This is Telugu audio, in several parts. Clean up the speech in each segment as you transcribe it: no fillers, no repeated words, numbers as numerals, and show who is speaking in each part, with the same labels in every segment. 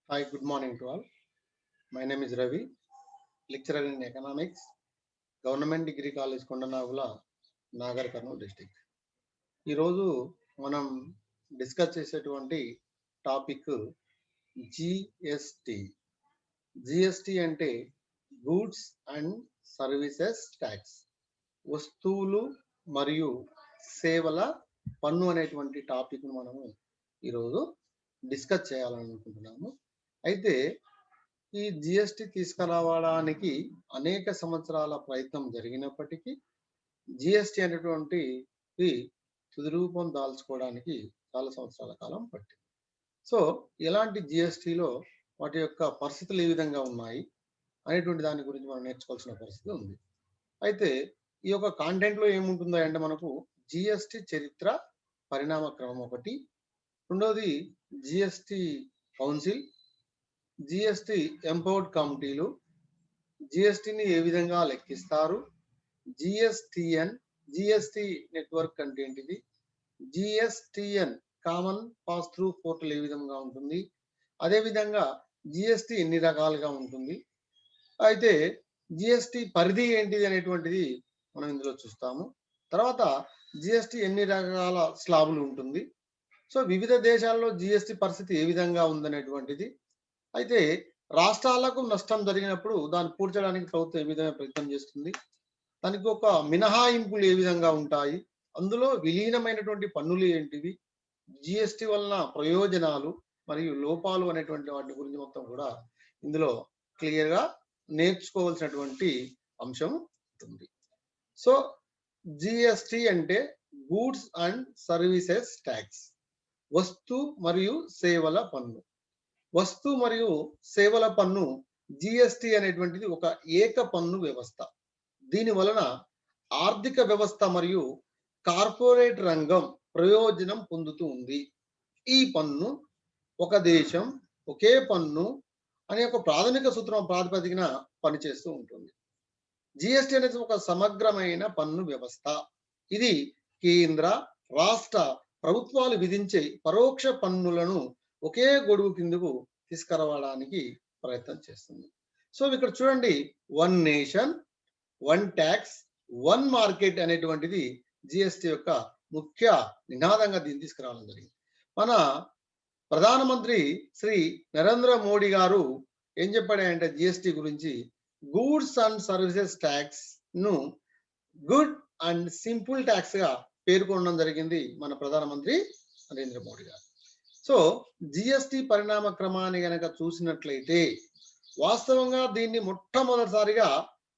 Speaker 1: Hi, good morning to all. My name is Ravi, lecturer in economics, Government Degree College Kondanagula, Nagar Karnool district. ఈరోజు మనం డిస్కస్ చేసేటువంటి టాపిక్ జిఎస్టి. జిఎస్టి అంటే గూడ్స్ అండ్ సర్వీసెస్ ట్యాక్స్, వస్తువులు మరియు సేవల పన్ను అనేటువంటి టాపిక్ మనము ఈరోజు డిస్కస్ చేయాలనుకుంటున్నాము. అయితే ఈ జిఎస్టి తీసుకురావడానికి అనేక సంవత్సరాల ప్రయత్నం జరిగినప్పటికీ జిఎస్టి అనేటువంటి తుది రూపం దాల్చుకోవడానికి చాలా సంవత్సరాల కాలం పట్టింది. సో ఇలాంటి జిఎస్టిలో వాటి యొక్క పరిస్థితులు ఏ విధంగా ఉన్నాయి అనేటువంటి దాని గురించి మనం నేర్చుకోవాల్సిన పరిస్థితి ఉంది. అయితే ఈ యొక్క కాంటెంట్లో ఏముంటుందో అంటే మనకు జిఎస్టి చరిత్ర, పరిణామ క్రమం ఒకటి, రెండోది జిఎస్టి కౌన్సిల్, జిఎస్టి ఎంపవర్డ్ కమిటీలు, జిఎస్టిని ఏ విధంగా లెక్కిస్తారు, జిఎస్టిఎన్, జిఎస్టి నెట్వర్క్ అంటే ఏంటిది, GSTN common pass through portal ఏ విధంగా ఉంటుంది, అదేవిధంగా జిఎస్టి ఎన్ని రకాలుగా ఉంటుంది, అయితే జిఎస్టి పరిధి ఏంటిది అనేటువంటిది మనం ఇందులో చూస్తాము. తర్వాత జిఎస్టి ఎన్ని రకాల స్లాబులు ఉంటుంది, సో వివిధ దేశాల్లో జిఎస్టి పరిస్థితి ఏ విధంగా ఉందనేటువంటిది, అయితే రాష్ట్రాలకు నష్టం జరిగినప్పుడు దాన్ని పూడ్చడానికి ప్రభుత్వం ఏ విధంగా ప్రయత్నం చేస్తుంది, దానికి ఒక మినహాయింపులు ఏ విధంగా ఉంటాయి, అందులో విలీనమైనటువంటి పన్నులు ఏంటివి, జిఎస్టి వలన ప్రయోజనాలు మరియు లోపాలు అనేటువంటి వాటి గురించి మొత్తం కూడా ఇందులో క్లియర్గా నేర్చుకోవాల్సినటువంటి అంశం ఉంది. సో జిఎస్టి అంటే గూడ్స్ అండ్ సర్వీసెస్ ట్యాక్స్, వస్తు మరియు సేవల పన్ను. వస్తు మరియు సేవల పన్ను జిఎస్టి అనేటువంటిది ఒక ఏక పన్ను వ్యవస్థ. దీని వలన ఆర్థిక వ్యవస్థ మరియు కార్పొరేట్ రంగం ప్రయోజనం పొందుతూ ఉంది. ఈ పన్ను ఒక దేశం ఒకే పన్ను అనే ఒక ప్రాథమిక సూత్రం ప్రాతిపదికన పనిచేస్తూ ఉంటుంది. జిఎస్టి అనేది ఒక సమగ్రమైన పన్ను వ్యవస్థ. ఇది కేంద్ర, రాష్ట్ర ప్రభుత్వాలు విధించే పరోక్ష పన్నులను ఒకే గొడుగు కిందకు తీసుకురావడానికి ప్రయత్నం చేస్తుంది. సో ఇక్కడ చూడండి, one nation one tax one market అనేటువంటిది జిఎస్టి యొక్క ముఖ్య నినాదంగా దీన్ని తీసుకురావడం జరిగింది. మన ప్రధానమంత్రి శ్రీ నరేంద్ర మోడీ గారు ఏం చెప్పాడంటే జిఎస్టి గురించి, గూడ్స్ అండ్ సర్వీసెస్ ట్యాక్స్ ను గుడ్ అండ్ సింపుల్ ట్యాక్స్ గా పేర్కొనడం జరిగింది మన ప్రధానమంత్రి నరేంద్ర మోడీ గారు. సో జిఎస్టి పరిణామ క్రమాన్ని గనక చూసినట్లయితే వాస్తవంగా దీన్ని మొట్టమొదటిసారిగా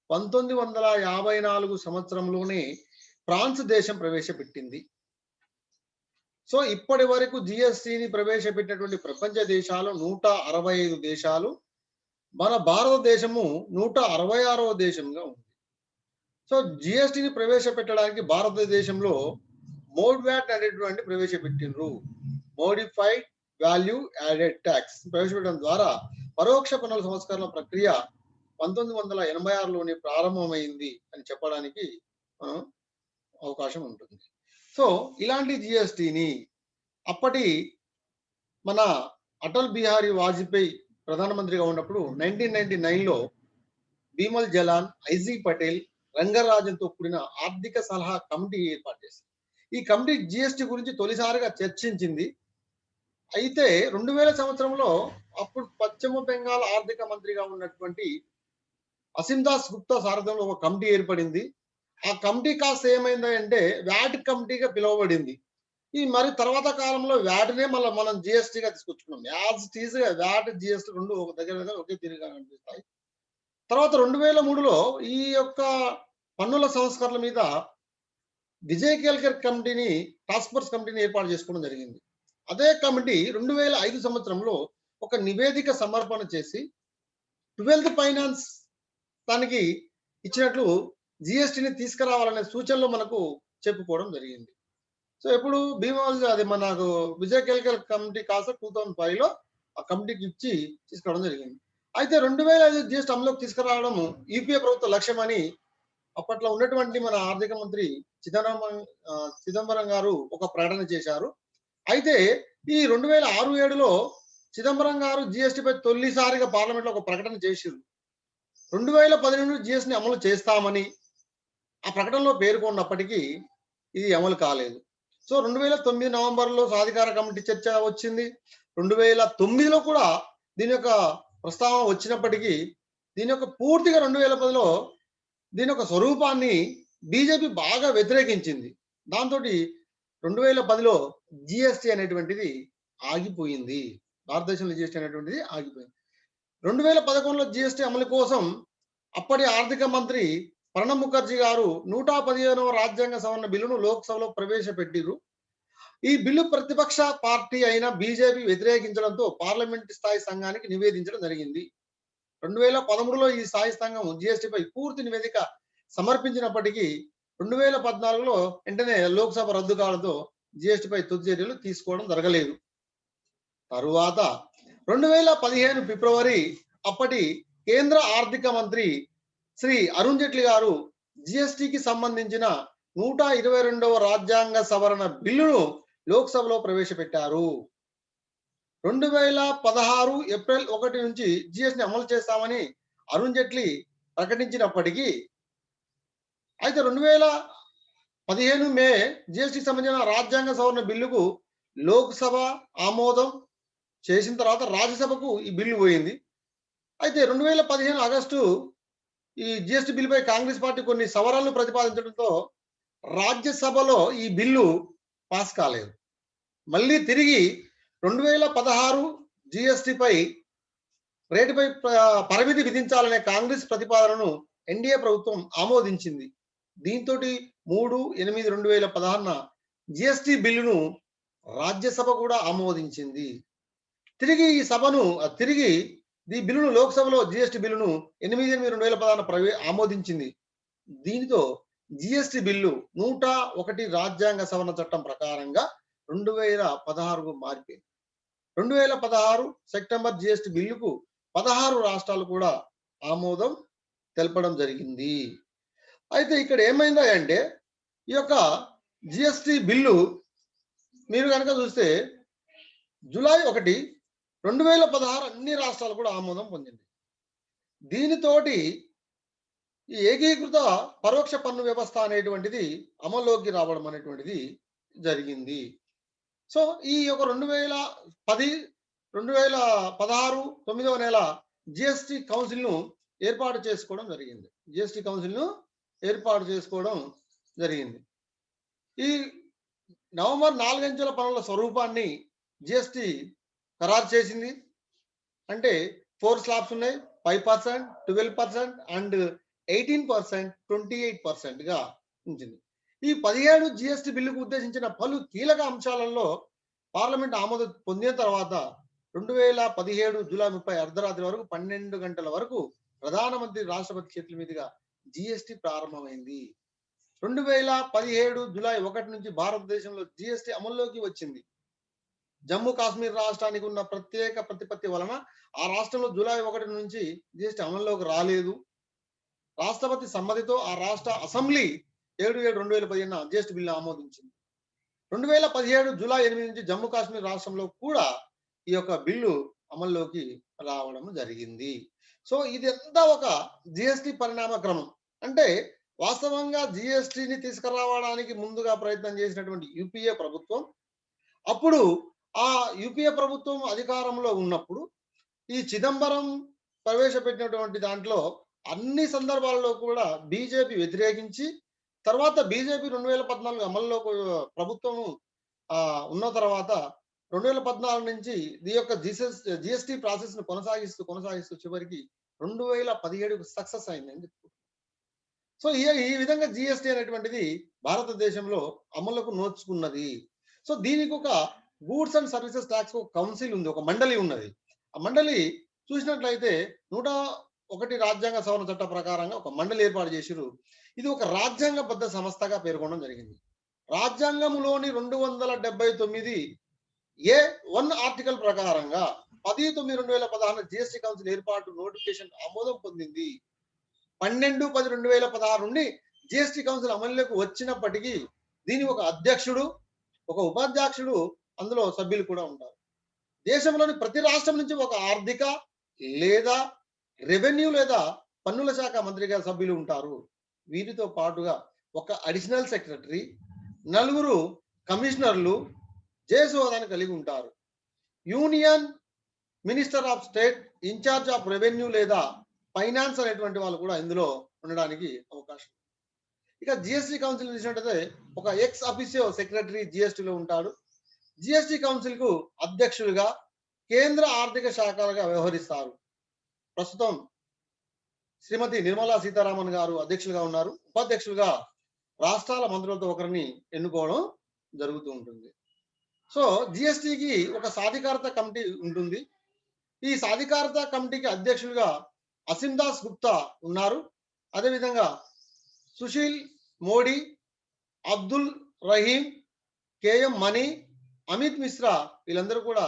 Speaker 1: 1954 సంవత్సరంలోనే ఫ్రాన్స్ దేశం ప్రవేశపెట్టింది. సో ఇప్పటి వరకు జిఎస్టిని ప్రవేశపెట్టినటువంటి ప్రపంచ దేశాలు 165 దేశాలు, మన భారతదేశము 166వ దేశంగా ఉంది. సో జిఎస్టిని ప్రవేశపెట్టడానికి భారతదేశంలో మోడ్వాట్ అనేటువంటి ప్రవేశపెట్టిండ్రు. మోడిఫైడ్ వాల్యూ యాడెడ్ ట్యాక్స్ ప్రవేశపెట్టడం ద్వారా పరోక్ష పన్నుల సంస్కరణ ప్రక్రియ 1986లోనే ప్రారంభమైంది అని చెప్పడానికి మనం అవకాశం ఉంటుంది. సో ఇలాంటి జిఎస్టిని అప్పటి మన అటల్ బిహారీ వాజ్పేయి ప్రధానమంత్రిగా ఉన్నప్పుడు 1999లో బిమల్ జలాన్, ఐజీ పటేల్, రంగరాజన్తో కూడిన ఆర్థిక సలహా కమిటీ ఏర్పాటు చేసింది. ఈ కమిటీ జిఎస్టి గురించి తొలిసారిగా చర్చించింది. అయితే 2000 సంవత్సరంలో అప్పుడు పశ్చిమ బెంగాల్ ఆర్థిక మంత్రిగా ఉన్నటువంటి అసీం దాస్ గుప్తా సారథ్యంలో ఒక కమిటీ ఏర్పడింది. ఆ కమిటీ కాస్త ఏమైందంటే వ్యాట్ కమిటీగా పిలువబడింది. ఈ మరి తర్వాత కాలంలో వ్యాట్నే మళ్ళీ మనం జిఎస్టిగా తీసుకొచ్చుకున్నాం. యాజ్ టీజ్గా వ్యాట్, జిఎస్టి రెండు ఒక దగ్గర ఒకే తీరుగా కనిపిస్తాయి. తర్వాత 2003లో ఈ యొక్క పన్నుల సంస్కరణల మీద విజయ్ కేల్కర్ కమిటీని, టాస్క్ ఫోర్స్ కమిటీని ఏర్పాటు చేసుకోవడం జరిగింది. అదే కమిటీ 2005 సంవత్సరంలో ఒక నివేదిక సమర్పణ చేసి 12th ఫైనాన్స్ దానికి ఇచ్చినట్లు జిఎస్టిని తీసుకురావాలనే సూచనలు మనకు చెప్పుకోవడం జరిగింది. సో ఎప్పుడు భీమాల్ అది మనకు విజయ్ కేల్కర్ కమిటీ కాస్త 2005లో ఆ కమిటీకి ఇచ్చి తీసుకురావడం జరిగింది. అయితే 2005 జిఎస్టి అమలులోకి తీసుకురావడం యూపీఏ ప్రభుత్వ లక్ష్యం అని అప్పట్లో ఉన్నటువంటి మన ఆర్థిక మంత్రి చిదంబరం గారు ఒక ప్రకటన చేశారు. అయితే ఈ 2006-7లో చిదంబరం గారు జిఎస్టీపై తొలిసారిగా పార్లమెంట్లో ఒక ప్రకటన చేసిరు. 2010 నుండి జిఎస్టీని అమలు చేస్తామని ఆ ప్రకటనలో పేర్కొన్నప్పటికీ ఇది అమలు కాలేదు. సో 2009 నవంబర్లో సాధికార కమిటీ చర్చ వచ్చింది. 2009లో కూడా దీని యొక్క ప్రస్తావన వచ్చినప్పటికీ దీని యొక్క పూర్తిగా 2010లో దీని యొక్క స్వరూపాన్ని బీజేపీ బాగా వ్యతిరేకించింది. దాంతో 2010లో జిఎస్టీ అనేటువంటిది ఆగిపోయింది. భారతదేశంలో జిఎస్టీ అనేటువంటిది ఆగిపోయింది. 2011లో జిఎస్టీ అమలు కోసం అప్పటి ఆర్థిక మంత్రి ప్రణబ్ ముఖర్జీ గారు 115వ రాజ్యాంగ సవరణ బిల్లును లోక్సభలో ప్రవేశపెట్టిరు. ఈ బిల్లు ప్రతిపక్ష పార్టీ అయిన బీజేపీ వ్యతిరేకించడంతో పార్లమెంట్ స్థాయి సంఘానికి నివేదించడం జరిగింది. 2013లో ఈ స్థాయి సంఘం జిఎస్టీపై పూర్తి నివేదిక సమర్పించినప్పటికీ 2014లో వెంటనే లోక్సభ రద్దు కావడంతో జిఎస్టీపై తుది చర్యలు తీసుకోవడం జరగలేదు. తరువాత 2015 ఫిబ్రవరి అప్పటి కేంద్ర ఆర్థిక మంత్రి శ్రీ అరుణ్ జైట్లీ గారు జిఎస్టీకి సంబంధించిన 122వ రాజ్యాంగ సవరణ బిల్లును లోక్సభలో ప్రవేశపెట్టారు. 2016 ఏప్రిల్ 1 నుంచి జిఎస్టీని అమలు చేస్తామని అరుణ్ జైట్లీ ప్రకటించినప్పటికీ అయితే 2015 మే జిఎస్టీకి సంబంధించిన రాజ్యాంగ సవరణ బిల్లుకు లోక్సభ ఆమోదం చేసిన తర్వాత రాజ్యసభకు ఈ బిల్లు పోయింది. అయితే 2015 ఆగస్టు ఈ జిఎస్టీ బిల్లుపై కాంగ్రెస్ పార్టీ కొన్ని సవరణలు ప్రతిపాదించడంతో రాజ్యసభలో ఈ బిల్లు పాస్ కాలేదు. మళ్ళీ తిరిగి 2016 జిఎస్టీపై రేటుపై పరిమితి విధించాలనే కాంగ్రెస్ ప్రతిపాదనను ఎన్డీఏ ప్రభుత్వం ఆమోదించింది. దీంతో 3/8/2016 జిఎస్టీ బిల్లును రాజ్యసభ కూడా ఆమోదించింది. తిరిగి ఈ బిల్లును లోక్సభలో జిఎస్టీ బిల్లును 8/8/2016 ఆమోదించింది. దీనితో జిఎస్టీ బిల్లు 101 రాజ్యాంగ సవరణ చట్టం ప్రకారంగా 2016కు మారిపోయింది. 2016 సెప్టెంబర్ జిఎస్టీ బిల్లుకు 16 రాష్ట్రాలు కూడా ఆమోదం తెలపడం జరిగింది. అయితే ఇక్కడ ఏమైందంటే ఈ యొక్క జిఎస్టీ బిల్లు మీరు కనుక చూస్తే జూలై 1, 2016 అన్ని రాష్ట్రాలు కూడా ఆమోదం పొందింది. దీనితోటి ఈ ఏకీకృత పరోక్ష పన్ను వ్యవస్థ అనేటువంటిది అమల్లోకి రావడం అనేటువంటిది జరిగింది. సో ఈ యొక్క 2016 9వ నెల జిఎస్టీ కౌన్సిల్ను ఏర్పాటు చేసుకోవడం జరిగింది. ఈ నవంబర్ 4 అంచెల పన్నుల స్వరూపాన్ని జిఎస్టీ ఖరారు చేసింది. అంటే 4 స్లాబ్స్ ఉన్నాయి. 5%, 12% అండ్ 18%, 28%గా ఉంచింది. ఈ 17 జిఎస్టీ బిల్లుకు ఉద్దేశించిన పలు కీలక అంశాలలో పార్లమెంట్ ఆమోదం పొందిన తర్వాత 2017 జూలై 30 అర్ధరాత్రి వరకు 12 గంటల వరకు ప్రధానమంత్రి రాష్ట్రపతి చేతుల మీదుగా జిఎస్టీ ప్రారంభమైంది. 2017 జూలై 1 నుంచి భారతదేశంలో జిఎస్టీ అమల్లోకి వచ్చింది. జమ్మూ కాశ్మీర్ రాష్ట్రానికి ఉన్న ప్రత్యేక ప్రతిపత్తి వలన ఆ రాష్ట్రంలో జూలై 1 నుంచి జిఎస్టీ అమల్లోకి రాలేదు. రాష్ట్రపతి సమ్మతితో ఆ రాష్ట్ర అసెంబ్లీ 7/7/2015 జిఎస్టీ బిల్లు ఆమోదించింది. 2017 జూలై 8 నుంచి జమ్మూ కాశ్మీర్ రాష్ట్రంలో కూడా ఈ యొక్క బిల్లు అమల్లోకి రావడం జరిగింది. సో ఇదంతా ఒక జిఎస్టీ పరిణామ క్రమం. అంటే వాస్తవంగా జిఎస్టీని తీసుకురావడానికి ముందుగా ప్రయత్నం చేసినటువంటి యూపీఏ ప్రభుత్వం, అప్పుడు ఆ యూపీఏ ప్రభుత్వం అధికారంలో ఉన్నప్పుడు ఈ చిదంబరం ప్రవేశపెట్టినటువంటి దాంట్లో అన్ని సందర్భాల్లో కూడా బీజేపీ వ్యతిరేకించి, తర్వాత బీజేపీ 2014 అమల్లో ప్రభుత్వం ఉన్న తర్వాత 2014 నుంచి ఈ యొక్క జిఎస్టీ ప్రాసెస్ ను కొనసాగిస్తూ చివరికి 2017కు సక్సెస్ అయిందని చెప్పుకుంటున్నాం. సో ఈ విధంగా జిఎస్టీ అనేటువంటిది భారతదేశంలో అమలుకు నోచుకున్నది. సో దీనికి ఒక goods and services tax council ఉంది, ఒక మండలి ఉన్నది. ఆ మండలి చూసినట్లయితే 101 రాజ్యాంగ సవరణ చట్ట ప్రకారంగా ఒక మండలి ఏర్పాటు చేసిరు. ఇది ఒక రాజ్యాంగబద్ధ సంస్థగా పేర్కొనడం జరిగింది. రాజ్యాంగంలోని 279A(1) ఆర్టికల్ ప్రకారంగా 10/9/2016 జిఎస్టీ కౌన్సిల్ ఏర్పాటు నోటిఫికేషన్ ఆమోదం పొందింది. 12/10/2016 నుండి జిఎస్టీ కౌన్సిల్ అమలులోకి వచ్చినప్పటికీ దీని ఒక అధ్యక్షుడు, ఒక ఉపాధ్యక్షుడు, అందులో సభ్యులు కూడా ఉంటారు. దేశంలోని ప్రతి రాష్ట్రం నుంచి ఒక ఆర్థిక లేదా రెవెన్యూ లేదా పన్నుల శాఖ మంత్రిగా సభ్యులు ఉంటారు. వీరితో పాటుగా ఒక అడిషనల్ సెక్రటరీ, నలుగురు కమిషనర్లు జేస్ హోదాను కలిగి ఉంటారు. Union minister of state in charge of revenue లేదా ఫైనాన్స్ అనేటువంటి వాళ్ళు కూడా ఇందులో ఉండడానికి అవకాశం. ఇక జిఎస్టీ కౌన్సిల్ చూసినట్టయితే ఒక ఎక్స్ అఫీషియో సెక్రటరీ జిఎస్టీలో ఉంటాడు. జిఎస్టీ కౌన్సిల్ కు అధ్యక్షులుగా కేంద్ర ఆర్థిక శాఖలుగా వ్యవహరిస్తారు. ప్రస్తుతం శ్రీమతి నిర్మలా సీతారామన్ గారు అధ్యక్షులుగా ఉన్నారు. ఉపాధ్యక్షులుగా రాష్ట్రాల మంత్రులతో ఒకరిని ఎన్నుకోవడం జరుగుతూ ఉంటుంది. సో జిఎస్టికి ఒక సాధికారత కమిటీ ఉంటుంది. ఈ సాధికారత కమిటీకి అధ్యక్షులుగా అసిమ్ దాస్ గుప్తా ఉన్నారు. అదేవిధంగా సుశీల్ మోడీ, అబ్దుల్ రహీం, కేఎం మణి, అమిత్ మిశ్రా వీళ్ళందరూ కూడా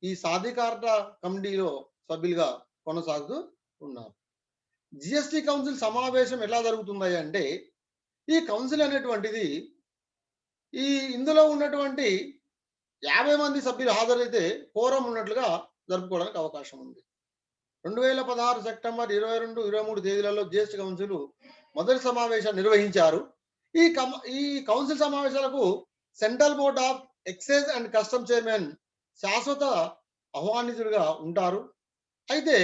Speaker 1: ఈ సాధికారత కమిటీలో సభ్యులుగా కొనసాగుతూ ఉన్నారు. జిఎస్టి కౌన్సిల్ సమావేశం ఎలా జరుగుతుంది అంటే, ఈ కౌన్సిల్ అనేటువంటిది ఇందులో ఉన్నటువంటి 50 మంది సభ్యులు హాజరైతే కోరం ఉన్నట్లుగా జరుపుకోవడానికి అవకాశం ఉంది. 2016 సెప్టెంబర్ 22, 23 తేదీలలో జిఎస్టి కౌన్సిల్ మొదటి సమావేశాన్ని నిర్వహించారు. ఈ కౌన్సిల్ సమావేశాలకు central board of excise and custom chairman శాశ్వత ఆహ్వానితుడిగా ఉంటారు. అయితే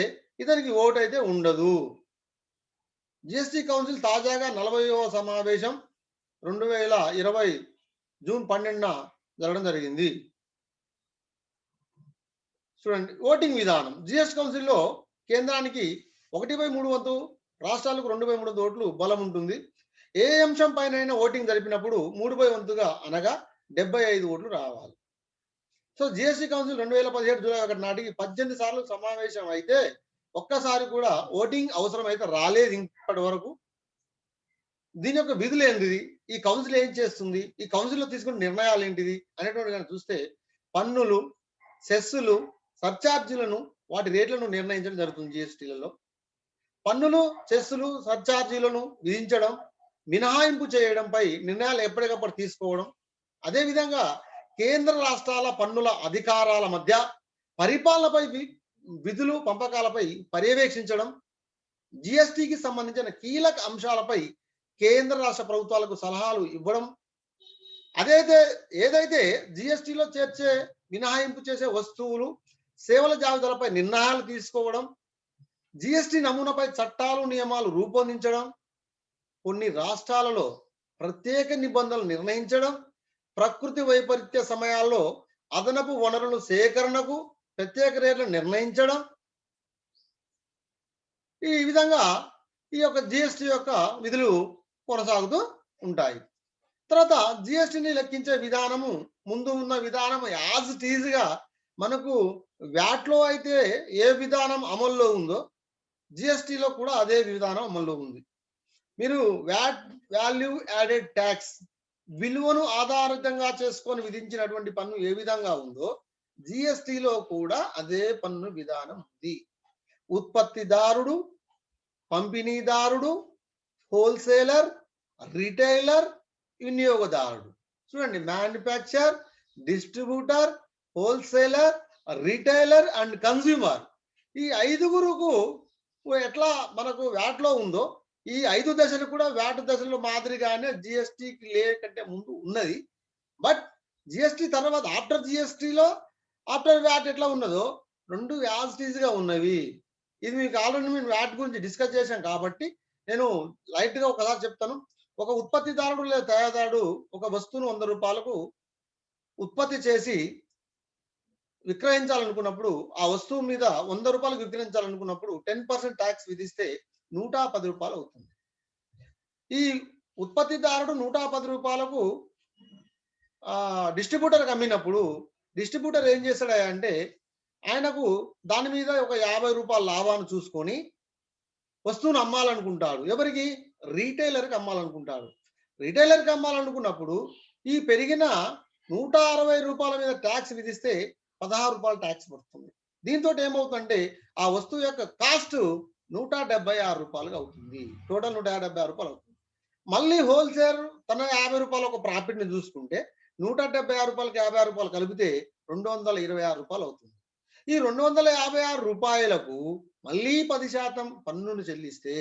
Speaker 1: ఇతనికి ఓటు అయితే ఉండదు. జిఎస్టి కౌన్సిల్ తాజాగా 40వ సమావేశం 2020 జూన్ 12న జరగడం జరిగింది. చూడండి, ఓటింగ్ విధానం. జిఎస్టి కౌన్సిల్లో కేంద్రానికి 1/3 వంతు, రాష్ట్రాలకు 2/3 వంతు ఓట్లు బలం ఉంటుంది. ఏ అంశం పైన ఓటింగ్ జరిపినప్పుడు 3/4 వంతుగా అనగా 75 ఓట్లు రావాలి. సో జిఎస్టి కౌన్సిల్ 2017 జూలై 1 నాటికి 18 సార్లు సమావేశం అయితే ఒక్కసారి కూడా ఓటింగ్ అవసరం అయితే రాలేదు ఇప్పటి వరకు. దీని యొక్క విధులు ఏంటిది, ఈ కౌన్సిల్ ఏం చేస్తుంది, ఈ కౌన్సిల్లో తీసుకున్న నిర్ణయాలు ఏంటిది అనేటువంటి కానీ చూస్తే పన్నులు, సెస్సులు, సర్ఛార్జీలను వాటి రేట్లను నిర్ణయించడం జరుగుతుంది. జిఎస్టీలలో పన్నులు, సెస్సులు, సర్ఛార్జీలను విధించడం, మినహాయింపు చేయడంపై నిర్ణయాలు ఎప్పటికప్పుడు తీసుకోవడం, అదేవిధంగా కేంద్ర రాష్ట్రాల పన్నుల అధికారాల మధ్య పరిపాలనపై విధులు పంపకాలపై పర్యవేక్షించడం, జిఎస్టికి సంబంధించిన కీలక అంశాలపై కేంద్ర రాష్ట్ర ప్రభుత్వాలకు సలహాలు ఇవ్వడం, ఏదైతే జిఎస్టిలో చేర్చే మినహాయింపు చేసే వస్తువులు, సేవల జాబితాలపై నిర్ణయాలు తీసుకోవడం, జిఎస్టి నమూనాపై చట్టాలు, నియమాలు రూపొందించడం, కొన్ని రాష్ట్రాలలో ప్రత్యేక నిబంధనలు నిర్ణయించడం, ప్రకృతి వైపరీత్య సమయాల్లో అదనపు వనరుల సేకరణకు ప్రత్యేక రేట్లు నిర్ణయించడం, ఈ విధంగా ఈ యొక్క జిఎస్టి యొక్క విధులు కొనసాగుతూ ఉంటాయి. తర్వాత జిఎస్టిని లెక్కించే విధానము, ముందు ఉన్న విధానం యాజ్ ఇట్ ఈజ్ గా మనకు వ్యాట్లో అయితే ఏ విధానం అమల్లో ఉందో జిఎస్టిలో కూడా అదే విధానం అమల్లో ఉంది. మీరు వ్యాట్, వాల్యూ యాడెడ్ ట్యాక్స్, విలువను ఆధారితంగా చేసుకొని విధించినటువంటి పన్ను ఏ విధంగా ఉందో జిఎస్టిలో కూడా అదే పన్ను విధానం ఉంది. ఉత్పత్తిదారుడు, పంపిణీదారుడు, హోల్సేలర్, రిటైలర్, వినియోగదారుడు. చూడండి, manufacture, distributor, wholesaler, retailer and consumer, ఈ 5గురుకు ఎట్లా మనకు వ్యాట్లో ఉందో ఈ 5 దశలు కూడా వ్యాట్ దశలో మాదిరిగానే జిఎస్టికి లేకంటే ముందు ఉన్నది. బట్ జిఎస్టి తర్వాత ఆఫ్టర్ జిఎస్టిలో ఆఫ్టర్ వ్యాట్ ఎట్లా ఉన్నదో రెండు యాజ్ ఇట్ ఈజ్ గా ఉన్నవి. ఇది మీకు ఆల్రెడీ మేము వ్యాట్ గురించి డిస్కస్ చేశాం కాబట్టి నేను లైట్ గా ఒకసారి చెప్తాను. ఒక ఉత్పత్తిదారుడు లేదా తయారీదారుడు ఒక వస్తువును 100 రూపాయలకు ఉత్పత్తి చేసి విక్రయించాలనుకున్నప్పుడు, ఆ వస్తువు మీద 100 రూపాయలకు విక్రయించాలనుకున్నప్పుడు 10% ట్యాక్స్ విధిస్తే 110 రూపాయలు అవుతుంది. ఈ ఉత్పత్తిదారుడు 110 రూపాయలకు డిస్ట్రిబ్యూటర్కి అమ్మినప్పుడు డిస్ట్రిబ్యూటర్ ఏం చేస్తాడంటే ఆయనకు దాని మీద ఒక 50 రూపాయల లాభాన్ని చూసుకొని వస్తువును అమ్మాలనుకుంటాడు. ఎవరికి? రీటైలర్కి అమ్మాలనుకుంటాడు. రీటైలర్కి అమ్మాలనుకున్నప్పుడు ఈ పెరిగిన 160 రూపాయల మీద ట్యాక్స్ విధిస్తే 16 రూపాయల ట్యాక్స్ పడుతుంది. దీంతో ఏమవుతుందంటే ఆ వస్తువు యొక్క కాస్ట్ 176 రూపాయలుగా అవుతుంది. టోటల్ 176 రూపాయలు అవుతుంది. మళ్ళీ హోల్సేల్ తన 50 రూపాయల ఒక ప్రాఫిట్ ని చూసుకుంటే 176 రూపాయలకి 56 రూపాయలు కలిపితే 226 రూపాయలు అవుతుంది. ఈ 256 రూపాయలకు మళ్ళీ 10% పన్నును చెల్లిస్తే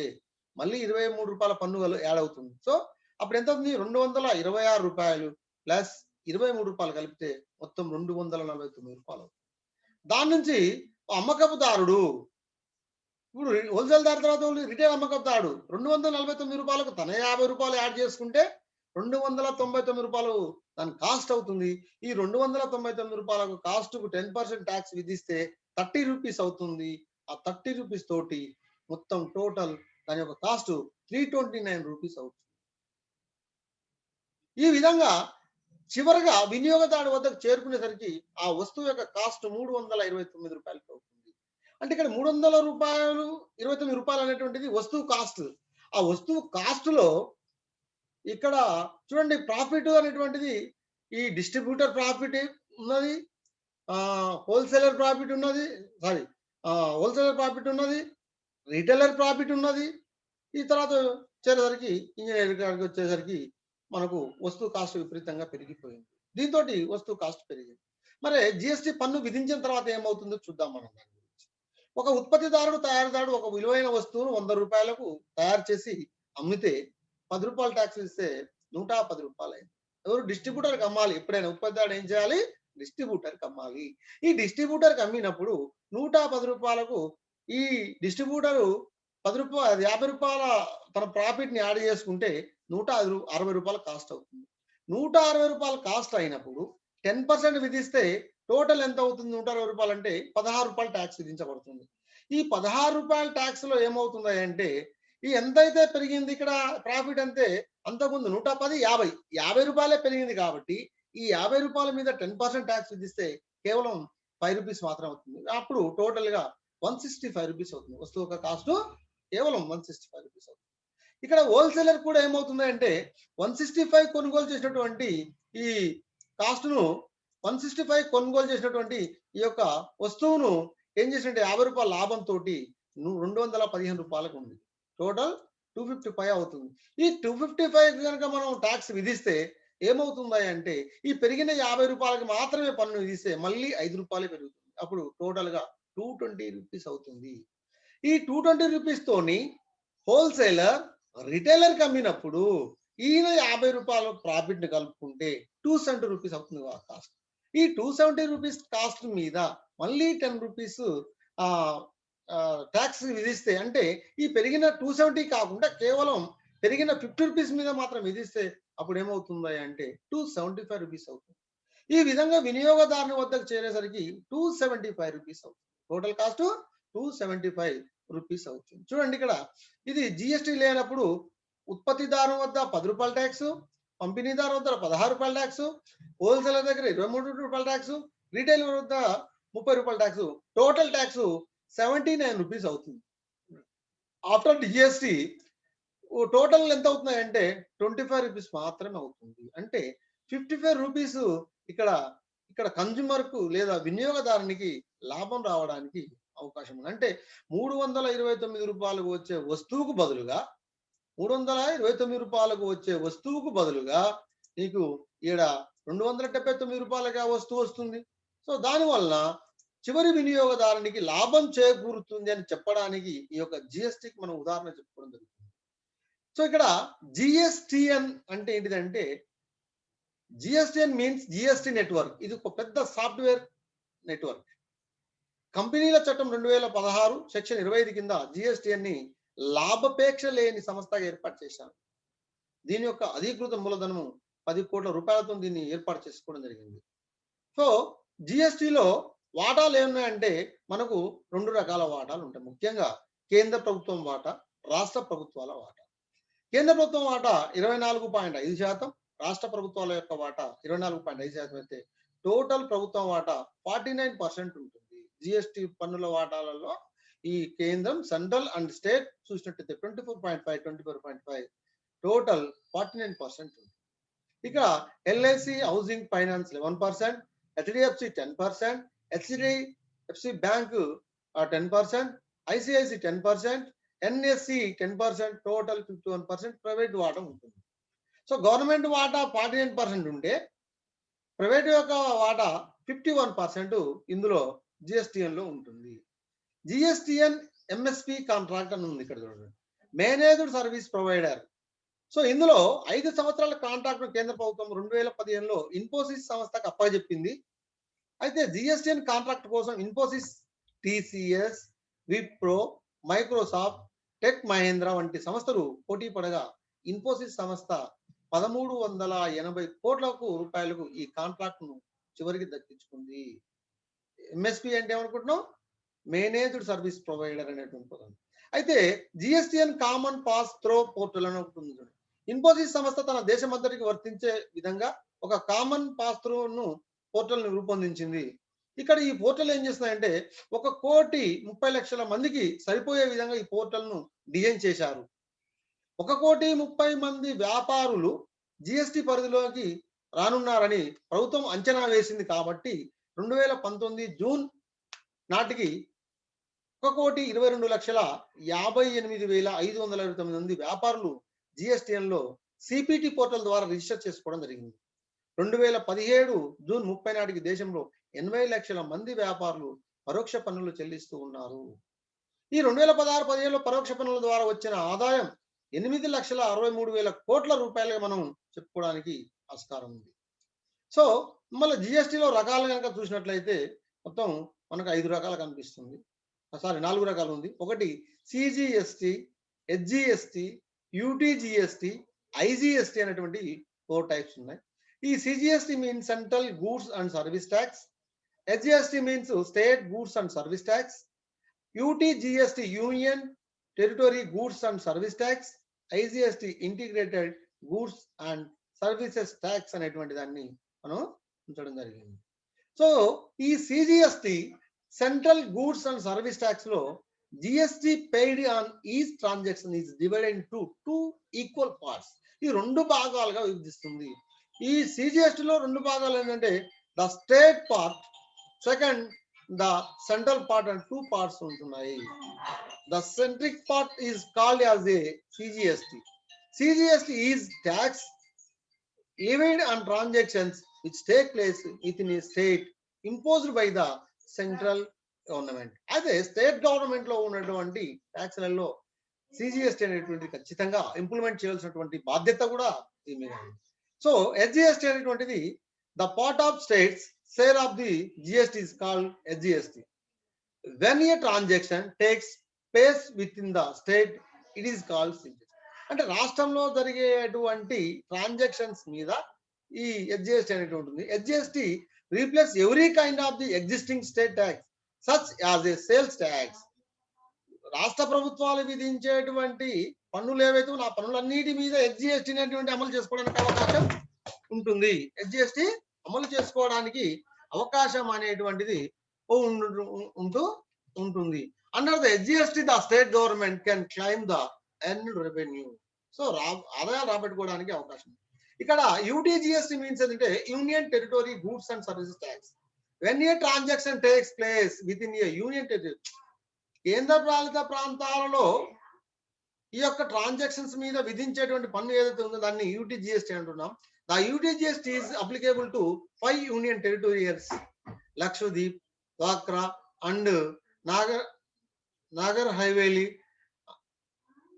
Speaker 1: మళ్ళీ 23 రూపాయల పన్ను యాడ్ అవుతుంది. సో అప్పుడు ఎంత అవుతుంది? 226 రూపాయలు ప్లస్ 23 రూపాయలు కలిపితే మొత్తం 249 రూపాయలు. దాని నుంచి అమ్మకపుదారుడు ఇప్పుడు హోల్సేల్ దారి తర్వాత రిటైల్ అమ్మకపుదారుడు 249 రూపాయలకు తన 50 రూపాయలు యాడ్ చేసుకుంటే 299 రూపాయలు దాని కాస్ట్ అవుతుంది. ఈ 299 రూపాయలకు కాస్ట్‌కు 10% టాక్స్ విధిస్తే 30 రూపీస్ అవుతుంది. ఆ 30 రూపీస్ తోటి మొత్తం టోటల్ దాని యొక్క కాస్ట్ 329 రూపీస్ అవుతుంది. ఈ విధంగా చివరగా వినియోగదారుడి వద్దకు చేరుకునేసరికి ఆ వస్తువు యొక్క కాస్ట్ 329 రూపాయలకి అవుతుంది. అంటే ఇక్కడ 300 రూపాయలు 29 రూపాయలు అనేటువంటిది వస్తువు కాస్ట్. ఆ వస్తువు కాస్ట్‌లో ఇక్కడ చూడండి ప్రాఫిట్ అనేటువంటిది ఈ డిస్ట్రిబ్యూటర్ ప్రాఫిట్ ఉన్నది. హోల్సేలర్ ప్రాఫిట్ ఉన్నది. సారీ హోల్సేలర్ ప్రాఫిట్ ఉన్నది. రిటైలర్ ప్రాఫిట్ ఉన్నది. ఈ తర్వాత వచ్చేసరికి ఇంజినీర్ గారికి వచ్చేసరికి మనకు వస్తువు కాస్ట్ విపరీతంగా పెరిగిపోయింది. దీంతోటి వస్తువు కాస్ట్ పెరిగింది. మరి జీఎస్టీ పన్ను విధించిన తర్వాత ఏమవుతుందో చూద్దాం మనం దాని గురించి. ఒక ఉత్పత్తిదారుడు, తయారీదారుడు ఒక విలువైన వస్తువును 100 రూపాయలకు తయారు చేసి అమ్మితే 10 రూపాయలు టాక్స్ ఇస్తే 110 రూపాయలు అయింది. ఎవరు? డిస్ట్రిబ్యూటర్‌కి అమ్మాలి. ఎప్పుడైనా ఉత్పత్తిదారుడు ఏం చేయాలి? డిస్ట్రిబ్యూటర్‌కి అమ్మాలి. ఈ డిస్ట్రిబ్యూటర్‌కి అమ్మినప్పుడు 110 రూపాయలకు ఈ డిస్ట్రిబ్యూటరు 50 రూపాయల తన ప్రాఫిట్‌ని యాడ్ చేసుకుంటే 160 రూపాయల కాస్ట్ అవుతుంది. 160 రూపాయల కాస్ట్ అయినప్పుడు 10% విధిస్తే టోటల్ ఎంత అవుతుంది? 160 రూపాయలు అంటే 16 రూపాయలు టాక్స్ విధించబడుతుంది. ఈ 16 రూపాయల టాక్స్‌లో ఏమవుతుంది అంటే ఈ ఎంతైతే పెరిగింది ఇక్కడ ప్రాఫిట్ అంతే అంతకుముందు 110, 50 రూపాయలే పెరిగింది కాబట్టి ఈ 50 రూపాయల మీద 10% టాక్స్ విధిస్తే కేవలం 5 రూపీస్ మాత్రమే అవుతుంది. అప్పుడు టోటల్‌గా 165 రూపీస్ అవుతుంది. వస్తువు యొక్క కాస్ట్ కేవలం 165 రూపీస్ అవుతుంది. ఇక్కడ హోల్సేలర్ కూడా ఏమవుతుందంటే 165 కొనుగోలు చేసినటువంటి ఈ కాస్ట్‌ను 165 కొనుగోలు చేసినటువంటి ఈ యొక్క వస్తువును ఏం చేసినట్టే 50 రూపాయల లాభంతోటి 215 రూపాయలకు ఉంది. టోటల్ 255 అవుతుంది. ఈ 255 గనుక మనం టాక్స్ విధిస్తే ఏమవుతుంది అంటే ఈ పెరిగిన 50 రూపాయలకి మాత్రమే పన్ను విధిస్తే మళ్ళీ 5 రూపాయలే పెరుగుతుంది. అప్పుడు టోటల్‌గా 220 రూపీస్ అవుతుంది. ఈ 220 రూపీస్ తోని హోల్సేలర్ రిటైలర్‌కి అమ్మినప్పుడు ఈయన 50 రూపాయల ప్రాఫిట్‌ని కలుపుకుంటే 270 రూపీస్ అవుతుంది కాస్ట్. ఈ 270 రూపీస్ కాస్ట్ మీద మళ్ళీ 10 రూపీస్ టాక్స్ విధిస్తే అంటే ఈ పెరిగిన 270 కాకుండా కేవలం పెరిగిన 50 రూపీస్ మీద మాత్రం విధిస్తే అప్పుడు ఏమవుతుంది అంటే 275 రూపీస్ అవుతుంది. ఈ విధంగా వినియోగదారుని వద్దకు చేరేసరికి 275 రూపీస్ అవుతుంది. టోటల్ కాస్ట్ 275 రూపీస్ అవుతుంది. చూడండి ఇక్కడ ఇది జీఎస్టీ లేనప్పుడు ఉత్పత్తిదారు వద్ద 10 రూపాయల ట్యాక్స్, పంపిణీదారు వద్ద 16 రూపాయల ట్యాక్స్, హోల్సేలర్ దగ్గర 23 రూపాయల ట్యాక్స్, రిటైలర్ వద్ద 30 రూపాయల ట్యాక్స్, టోటల్ ట్యాక్స్ 79 రూపీస్ అవుతుంది. ఆఫ్టర్ జీఎస్టీ టోటల్ ఎంత అవుతున్నాయి అంటే 25 రూపీస్ మాత్రమే అవుతుంది. అంటే 55 రూపీస్ ఇక్కడ ఇక్కడ కన్జ్యూమర్ కు లేదా వినియోగదారునికి లాభం రావడానికి అవకాశం ఉంది. అంటే 329 రూపాయలకు వచ్చే వస్తువుకు బదులుగా 329 రూపాయలకు వచ్చే వస్తువుకు బదులుగా నీకు ఈడ 279 రూపాయలకి ఆ వస్తువు వస్తుంది. సో దానివల్ల చివరి వినియోగదారునికి లాభం చేకూరుతుంది అని చెప్పడానికి ఈ యొక్క జిఎస్టీకి మనం ఉదాహరణ చెప్పుకోవడం జరుగుతుంది. సో ఇక్కడ జిఎస్టిఎన్ అంటే ఏంటిదంటే జిఎస్టిఎన్ మీన్స్ జిఎస్టి నెట్వర్క్. ఇది ఒక పెద్ద సాఫ్ట్వేర్ నెట్వర్క్. కంపెనీల చట్టం 2016 సెక్షన్ 25 కింద జిఎస్టిఎన్ ని లాభాపేక్ష లేని సంస్థగా ఏర్పాటు చేశారు. దీని యొక్క అధికృత మూలధనం 10 కోట్ల రూపాయలతో దీన్ని ఏర్పాటు చేసుకోవడం జరిగింది. సో జిఎస్టిలో వాటాలు ఏమున్నాయంటే మనకు 2 రకాల వాటాలు ఉంటాయి. ముఖ్యంగా కేంద్ర ప్రభుత్వం వాటా, రాష్ట్ర ప్రభుత్వాల వాటా. కేంద్ర ప్రభుత్వం వాటా 24.5%, రాష్ట్ర ప్రభుత్వాల యొక్క వాటా 24.5% అయితే టోటల్ ప్రభుత్వం వాటా 49% ఉంటుంది. జిఎస్టి పన్నుల వాటాలలో ఈ కేంద్రం, సెంట్రల్ అండ్ స్టేట్ చూసినట్టయితే 24.5 టోటల్ 49% ఉంది. ఇక LIC housing finance 11%, HDFC 10%, HDFC bank 10%, ICICI 10%, NSC 10%, total 51% private వాటా ఉంటుంది. సో గవర్నమెంట్ వాటా 49% ఉంటే ప్రైవేట్ యొక్క వాటా 51% ఇందులో జిఎస్టిఎన్ లో ఉంటుంది. జిఎస్టిఎన్ ఎంఎస్పి కాంట్రాక్ట్ అని ఉంది ఇక్కడ చూడండి, మేనేజ్డ్ సర్వీస్ ప్రొవైడర్. సో ఇందులో 5 సంవత్సరాల కాంట్రాక్ట్ కేంద్ర ప్రభుత్వం 2015లో ఇన్ఫోసిస్ సంస్థకు అప్పచెప్పింది. అయితే జిఎస్టిఎన్ కాంట్రాక్ట్ కోసం ఇన్ఫోసిస్, టిసిఎస్, విప్రో, మైక్రోసాఫ్ట్, టెక్ మహేంద్ర వంటి సంస్థలు పోటీ పడగా ఇన్ఫోసిస్ సంస్థ 1380 కోట్ల రూపాయలకు ఈ కాంట్రాక్ట్ ను చివరికి దక్కించుకుంది. ఎంఎస్పి అంటే ఏమనుకుంటున్నాం, మేనేజ్డ్ సర్వీస్ ప్రొవైడర్ అనేటువంటి పదం. అయితే GSTN common pass throw portal అని ఒకటి ఉంది. ఇన్ఫోసిస్ సంస్థ తన దేశమంతటికి వర్తించే విధంగా ఒక కామన్ పాస్ త్రో పోర్టల్ ని రూపొందించింది. ఇక్కడ ఈ పోర్టల్ ఏం చేస్తున్నాయంటే 1,30,00,000 మందికి సరిపోయే విధంగా ఈ పోర్టల్ ను డిజైన్ చేశారు. 1,30,00,000 వ్యాపారులు జిఎస్టి పరిధిలోకి రానున్నారని ప్రభుత్వం అంచనా వేసింది. కాబట్టి 2019 జూన్ నాటికి 1,22,58,529 మంది వ్యాపారులు జిఎస్టిఎన్ లో సిపిటి పోర్టల్ ద్వారా రిజిస్టర్ చేసుకోవడం జరిగింది. 2017 జూన్ 30 నాటికి దేశంలో 80 లక్షల మంది వ్యాపారులు పరోక్ష పన్నులు చెల్లిస్తూ ఉన్నారు. ఈ 2016-17లో పరోక్ష పన్నుల ద్వారా వచ్చిన ఆదాయం 8,63,000 కోట్ల రూపాయలుగా మనం చెప్పుకోవడానికి ఆస్కారం ఉంది. సో మళ్ళీ జిఎస్టిలో రకాలు కనుక చూసినట్లయితే మొత్తం మనకు 5 రకాలు కనిపిస్తుంది. 4 రకాలు ఉంది. ఒకటి సిజిఎస్టి, హెచ్జిఎస్టి, యూటీజిఎస్టి, ఐజిఎస్టి అనేటువంటి 4 టైప్స్ ఉన్నాయి. ఈ CGST means central goods and service tax, HGST means state goods and service tax, UTGST union territory goods and service tax, IGST integrated goods and services tax అనేటువంటి దాన్ని మనం ఉంచడం జరిగింది. సో ఈ CGST central goods and service tax లో GST paid on each transaction is divided into 2 equal parts. ఈ 2 భాగాలుగా విభజిస్తుంది. ఈ సిజిఎస్టి లో 2 భాగాలు ఏంటంటే the state part, second the central part and 2 parts ఉంటున్నాయి. The centric part is called as a CGST. CGST is tax levied on transactions which take place within a state imposed by the central government. అయితే స్టేట్ గవర్నమెంట్ లో ఉన్నటువంటి ట్యాక్స్లలో సిజిఎస్టి అనేటువంటి ఖచ్చితంగా ఇంప్లిమెంట్ చేయాల్సినటువంటి బాధ్యత కూడా దీని మీద ఉంది. సో హెచ్జిఎస్టి అనేటువంటిది the part of states share of the GST is called HGST. When a transaction takes place with in the state it is called CGST. అంటే రాష్ట్రంలో జరిగేటువంటి ట్రాన్సాక్షన్స్ మీద ఈ హెచ్జిఎస్టి అనేటువంటి ఉంటుంది. HGST replace every kind of the existing state tax such as a sales tax. రాష్ట్ర ప్రభుత్వాలు విధించేటువంటి పన్నులు ఏవైతే ఆ పన్నులన్నిటి మీద హెచ్జిఎస్టి అనేటువంటి అమలు చేసుకోవడానికి అవకాశం ఉంటుంది. హెచ్జిఎస్టి అమలు చేసుకోవడానికి అవకాశం అనేటువంటిది ఉంటూ ఉంటుంది. Under the HGST the state government can claim the earned revenue. So ఆదాయాలు రాబట్టుకోవడానికి అవకాశం. ఇక్కడ యూటీజిఎస్టి మీన్స్ ఏంటంటే union territory goods and services tax. When a transaction takes place with in A union territory, కేంద్ర పాలిత ప్రాంతాలలో ఈ యొక్క ట్రాన్సాక్షన్స్ మీద విధించేటువంటి పన్ను ఏదైతే ఉందో దాన్ని యూటీజిఎస్టి అంటున్నాం. The UTGST is applicable to 5 union territorials, Lakshadweep, వాక్రా and Nagar Haveli,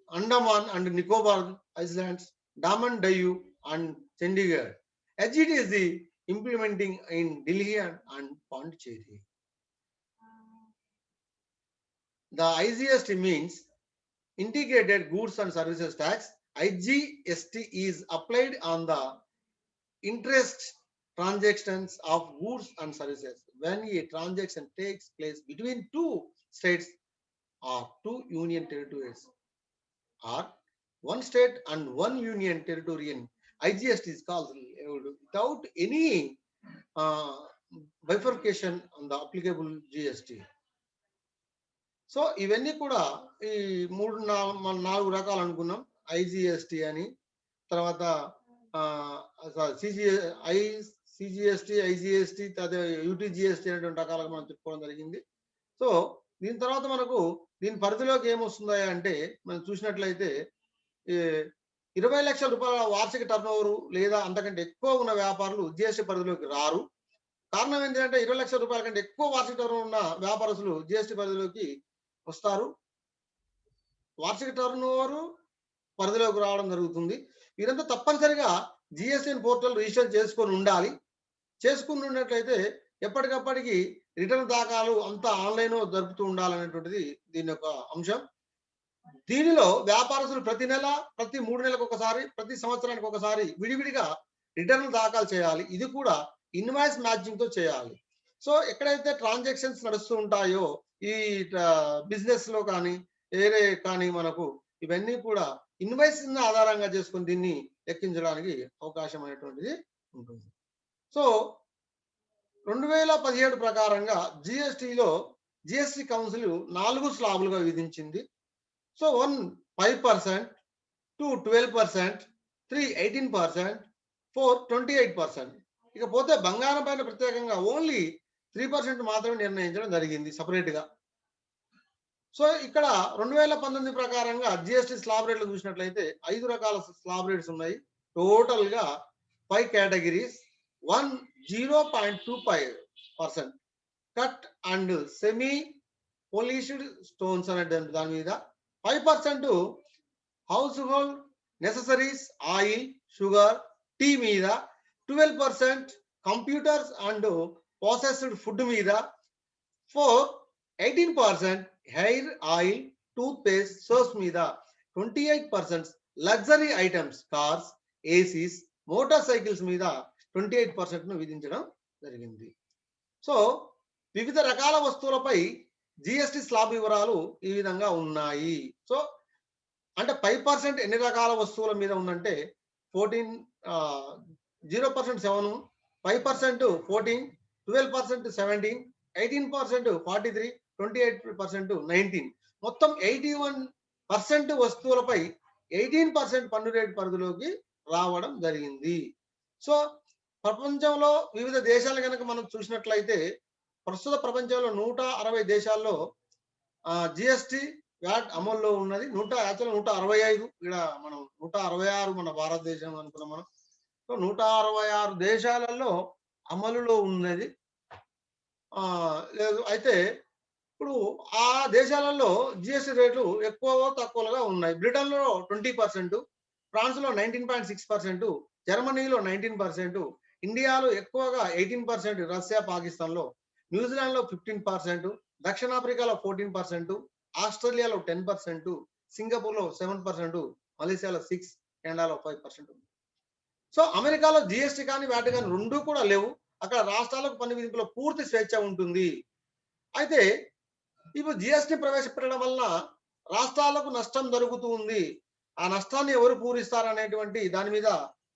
Speaker 1: Andaman and Nicobar Islands, Daman Diu and Chandigarh. HGT is the implementing in Delhi and Pondicherry. The IGST means Integrated Goods and Services Tax. IGST is applied on the interest transactions of goods and services when a transaction takes place between 2 states or 2 union territories, or 1 state and 1 union territory. IGST is called without any bifurcation on the applicable GST. So ఇవన్నీ కూడా ఈ 4 రకాలు అనుకున్నాం. ఐజిఎస్టి అని, తర్వాత సిజిఎస్టి, ఐజిఎస్టి, యూటీజిఎస్టి అనేటువంటి రకాలుగా మనం చెప్పుకోవడం జరిగింది. సో దీని తర్వాత మనకు దీని పరిధిలోకి ఏమొస్తుందా అంటే మనం చూసినట్లయితే 20 లక్షల రూపాయల వార్షిక టర్నోవర్ లేదా అంతకంటే ఎక్కువ ఉన్న వ్యాపారులు జిఎస్టి పరిధిలోకి రారు. కారణం ఏంటంటే 20 లక్షల రూపాయల కంటే ఎక్కువ వార్షిక టర్న్ ఉన్న వ్యాపారస్తులు జిఎస్టీ పరిధిలోకి వస్తారు. వార్షిక టర్న్ ఓవర్ పరిధిలోకి రావడం జరుగుతుంది. వీరంతా తప్పనిసరిగా జిఎస్టిఎన్ పోర్టల్ రిజిస్టర్ చేసుకొని ఉండాలి. చేసుకుని ఉన్నట్లయితే ఎప్పటికప్పటికి రిటర్న్ దాఖలు అంతా ఆన్లైన్ జరుపుతూ ఉండాలనేటువంటిది దీని యొక్క అంశం. దీనిలో వ్యాపారస్తులు ప్రతి నెల, ప్రతి 3 నెలలకు ఒకసారి, ప్రతి సంవత్సరానికి ఒకసారి విడివిడిగా రిటర్న్ దాఖలు చేయాలి. ఇది కూడా ఇన్వాయిస్ మ్యాచింగ్ తో చేయాలి. సో ఎక్కడైతే ట్రాన్సాక్షన్స్ నడుస్తూ ఉంటాయో ఈ బిజినెస్ లో కానీ వేరే కానీ మనకు ఇవన్నీ కూడా ఇన్వాయిస్ ఆధారంగా చేసుకొని దీన్ని లెక్కించడానికి అవకాశం అనేటువంటిది ఉంటుంది. సో 2017 ప్రకారంగా జిఎస్టిలో జిఎస్టి కౌన్సిల్ 4 స్లాబులుగా విధించింది. సో 1 5%, 2 12%, 3 18%, 4 28%. ఇకపోతే బంగారం పైన ప్రత్యేకంగా ఓన్లీ 3% మాత్రమే నిర్ణయించడం జరిగింది సపరేట్ గా. సో ఇక్కడ 2019 ప్రకారంగా జిఎస్టి స్లాబ్ రేట్లు చూసినట్లయితే 5 రకాల స్లాబ్ రేట్స్ ఉన్నాయి. టోటల్ గా 5 categories. 0.25% cut and semi polished stones అనే దాని మీద, 5% household necessaries oil, sugar, tea మీద, 12% కంప్యూటర్స్ అండ్ ప్రాసెస్డ్ ఫుడ్ మీద, 18% hair oil, toothpaste, soaps మీద, 28% luxury items cars, ACs, motorcycles మీద 28% విధించడం జరిగింది. సో వివిధ రకాల వస్తువులపై జిఎస్టి స్లాబ్ వివరాలు ఈ విధంగా ఉన్నాయి. సో అంటే 5% ఎన్ని రకాల వస్తువుల మీద ఉందంటే 14, 0% 7, 5% 14, 12% 17, 18% 43, 28% 19. మొత్తం 81% వస్తువులపై 18% పన్ను రేటు పరిధిలోకి రావడం జరిగింది. సో ప్రపంచంలో వివిధ దేశాలు కనుక మనం చూసినట్లయితే ప్రస్తుత ప్రపంచంలో 160 దేశాల్లో జిఎస్టి వ్యాట్ అమల్లో ఉన్నది. 165 ఇక్కడ మనం 166 మన భారతదేశం అనుకున్నాం మనం. సో 166 దేశాలలో అమలులో ఉన్నది. లేదు అయితే ఇప్పుడు ఆ దేశాలలో జిఎస్టి రేట్లు ఎక్కువ తక్కువగా ఉన్నాయి. బ్రిటన్లో 20%, ఫ్రాన్స్లో 19.6%, జర్మనీలో 19%, ఇండియాలో ఎక్కువగా 18%, రష్యా పాకిస్తాన్లో, న్యూజిలాండ్లో 15%, దక్షిణాఫ్రికాలో 14%, ఆస్ట్రేలియాలో 10%, సింగపూర్లో 7%, మలేసియాలో 6%, కెనడాలో 5%. సో అమెరికాలో జిఎస్టి కానీ వ్యాట్ కానీ రెండు కూడా లేవు. అక్కడ రాష్ట్రాలకు పన్ను విధింపులో పూర్తి స్వేచ్ఛ ఉంటుంది. అయితే ఇప్పుడు జిఎస్టి ప్రవేశపెట్టడం వలన రాష్ట్రాలకు నష్టం జరుగుతూ ఉంది. ఆ నష్టాన్ని ఎవరు పూరిస్తారనేటువంటి దాని మీద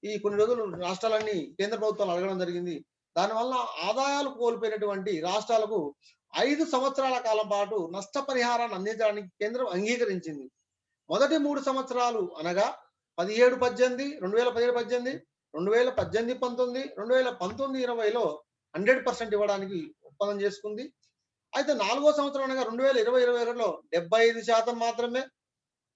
Speaker 1: ఈ కొన్ని రోజులు రాష్ట్రాలన్నీ కేంద్ర ప్రభుత్వాలు అడగడం జరిగింది. దానివల్ల ఆదాయాలు కోల్పోయినటువంటి రాష్ట్రాలకు 5 సంవత్సరాల కాలం పాటు నష్టపరిహారాన్ని అందించడానికి కేంద్రం అంగీకరించింది. మొదటి 3 సంవత్సరాలు అనగా 17-18, 2017-18, 2018-19, 2019-20లో 100% ఇవ్వడానికి ఒప్పందం చేసుకుంది. అయితే 4వ సంవత్సరం అనగా 2020-21లో 75% మాత్రమే,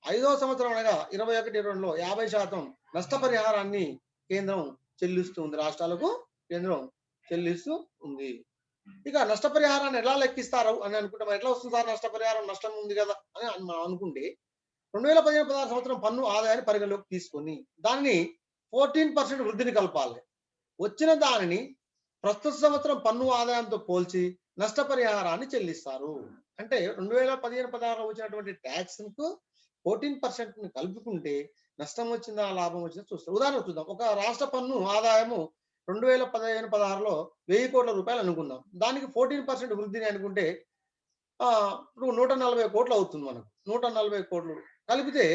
Speaker 1: 5వ సంవత్సరం అనగా 21-22లో 50% నష్టపరిహారాన్ని కేంద్రం చెల్లిస్తూ ఉంది. రాష్ట్రాలకు కేంద్రం చెల్లిస్తూ ఉంది. ఇక నష్టపరిహారాన్ని ఎలా లెక్కిస్తారు అని అనుకుంటే మరి ఎట్లా వస్తుంది సార్ నష్టపరిహారం, నష్టం ఉంది కదా అని అనుకుంటే 2015-16 సంవత్సరం పన్ను ఆదాయాన్ని పరిగణలోకి తీసుకొని దాన్ని 14% వృద్ధిని కలపాలి. వచ్చిన దానిని ప్రస్తుత సంవత్సరం పన్ను ఆదాయంతో పోల్చి నష్టపరిహారాన్ని చెల్లిస్తారు. అంటే 2015-16 వచ్చినటువంటి ట్యాక్స్ కు 14% కలుపుకుంటే నష్టం వచ్చిందా లాభం వచ్చిందా చూస్తారు. ఉదాహరణ చూద్దాం. ఒక రాష్ట్ర పన్ను ఆదాయము 2015-16లో 1000 కోట్ల రూపాయలు అనుకుందాం. దానికి 14% వృద్ధిని అనుకుంటే ఇప్పుడు 140 కోట్లు అవుతుంది. మనకు 140 కోట్లు కలిపితే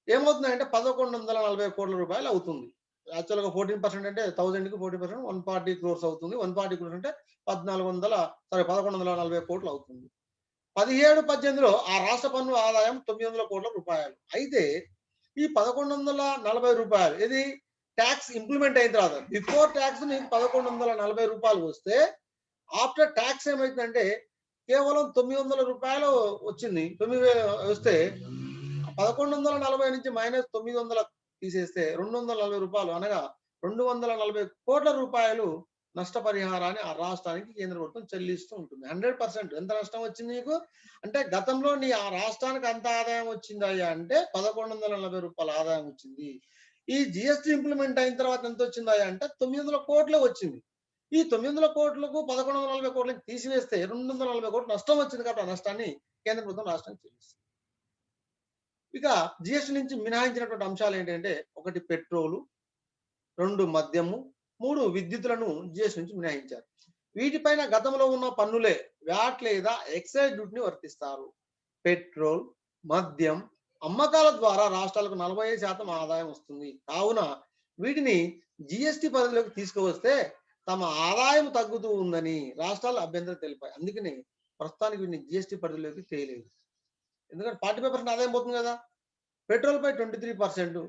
Speaker 1: ఏమవుతుందంటే 1140 కోట్ల రూపాయలు అవుతుంది. యాక్చువల్గా 14% అంటే 1000కి 40%, 140 crores అవుతుంది. 140 crores అంటే 1140 కోట్లు అవుతుంది. 17-18లో ఆ రాష్ట్ర పన్ను ఆదాయం 900 కోట్ల రూపాయలు. అయితే ఈ 1140 రూపాయలు ఇది ట్యాక్స్ ఇంప్లిమెంట్ అయిన తర్వాత బిఫోర్ ట్యాక్స్ నీకు 1140 రూపాయలు వస్తే ఆఫ్టర్ ట్యాక్స్ ఏమైతుందంటే కేవలం 900 రూపాయలు వచ్చింది. 9000 వస్తే 1140 నుంచి -900 తీసేస్తే 240 రూపాయలు అనగా 240 కోట్ల రూపాయలు నష్టపరిహారాన్ని ఆ రాష్ట్రానికి కేంద్ర ప్రభుత్వం చెల్లిస్తూ ఉంటుంది. 100% ఎంత నష్టం వచ్చింది నీకు అంటే గతంలో నీ ఆ రాష్ట్రానికి అంత ఆదాయం వచ్చిందయ్యా అంటే రూ. 1140 ఆదాయం వచ్చింది. ఈ జిఎస్టీ ఇంప్లిమెంట్ అయిన తర్వాత ఎంత వచ్చిందయ్యా అంటే 900 కోట్లే వచ్చింది. ఈ 900 కోట్లకు 1140 కోట్లకి తీసివేస్తే 240 కోట్లు నష్టం వచ్చింది కాబట్టి ఆ నష్టాన్ని కేంద్ర ప్రభుత్వం రాష్ట్రానికి చెల్లిస్తుంది. ఇక జిఎస్టీ నుంచి మినహాయించినటువంటి అంశాలు ఏంటంటే 1 పెట్రోలు, 2 మద్యము, 3 విద్యుత్తులను జిఎస్టీ నుంచి మినహాయించారు. వీటిపైన గతంలో ఉన్న పన్నులే వ్యాట్ లేదా ఎక్సైజ్ డ్యూటీని వర్తిస్తారు. పెట్రోల్, మద్యం అమ్మకాల ద్వారా రాష్ట్రాలకు 45% ఆదాయం వస్తుంది. కావున వీటిని జిఎస్టీ పరిధిలోకి తీసుకువస్తే తమ ఆదాయం తగ్గుతూ ఉందని రాష్ట్రాలు అభ్యంతరం తెలిపాయి. అందుకని ప్రస్తుతానికి వీటిని జిఎస్టీ పరిధిలోకి తేలేదు. ఎందుకంటే 45% ఆదాయం పోతుంది కదా. పెట్రోల్ పై 23%